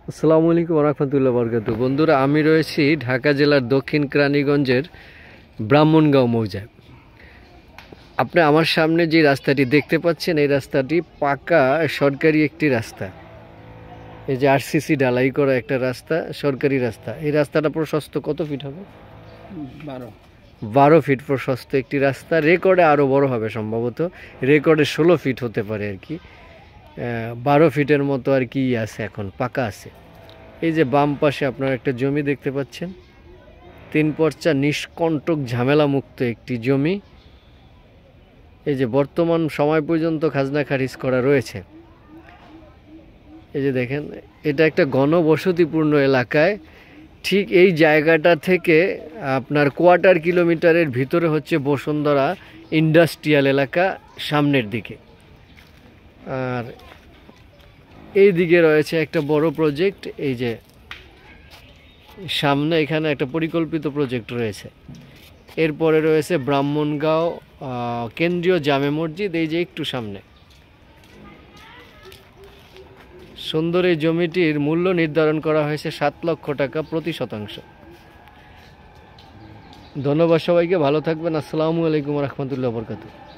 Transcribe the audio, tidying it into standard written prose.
আসসালামু আলাইকুম ওয়া রাহমাতুল্লাহি ওয়া বারাকাতুহু। বন্ধুরা, আমি রয়েছি ঢাকা জেলার দক্ষিণ কেরানীগঞ্জের ব্রাহ্মণগাঁও মৌজায়। আপনি আমার সামনে যে রাস্তাটি দেখতে পাচ্ছেন, এই রাস্তাটি পাকা সরকারি একটি রাস্তা। এই যে আরসিসি ঢালাই করা একটা রাস্তা, সরকারি রাস্তা। এই রাস্তাটা প্রশস্ত কত ফিট হবে? 12 ফিট প্রশস্ত একটি রাস্তা। রেকর্ডে আরও বড় হবে সম্ভবত, রেকর্ডে 16 ফিট হতে পারে আর কি। 12 ফিটের মতো আর কি আছে, এখন পাকা আছে। এই যে বাম পাশে আপনারা একটা জমি দেখতে পাচ্ছেন, 3 পর্চা নিষ্কণ্টক ঝামেলা মুক্ত একটি জমি। এই যে বর্তমান সময় পর্যন্ত খাজনা খারিজ করা রয়েছে। এই যে দেখেন, এটা একটা ঘনবসতিপূর্ণ এলাকায়। ঠিক এই জায়গাটা থেকে আপনার কোয়ার্টার কিলোমিটারের ভিতরে হচ্ছে বসুন্ধরা ইন্ডাস্ট্রিয়াল এলাকা সামনের দিকে। আর এই দিকে রয়েছে একটা বড় প্রজেক্ট। এই যে সামনে এখানে একটা পরিকল্পিত প্রজেক্ট রয়েছে। এরপরে রয়েছে ব্রাহ্মণগাঁও কেন্দ্রীয় জামে মসজিদ, এই যে একটু সামনে। সুন্দর এই জমিটির মূল্য নির্ধারণ করা হয়েছে 7 লক্ষ টাকা প্রতি শতাংশ। ধন্যবাদ সবাইকে, ভালো থাকবেন। আসসালামু আলাইকুম ওয়া রাহমাতুল্লাহি ওয়া বারাকাতুহু।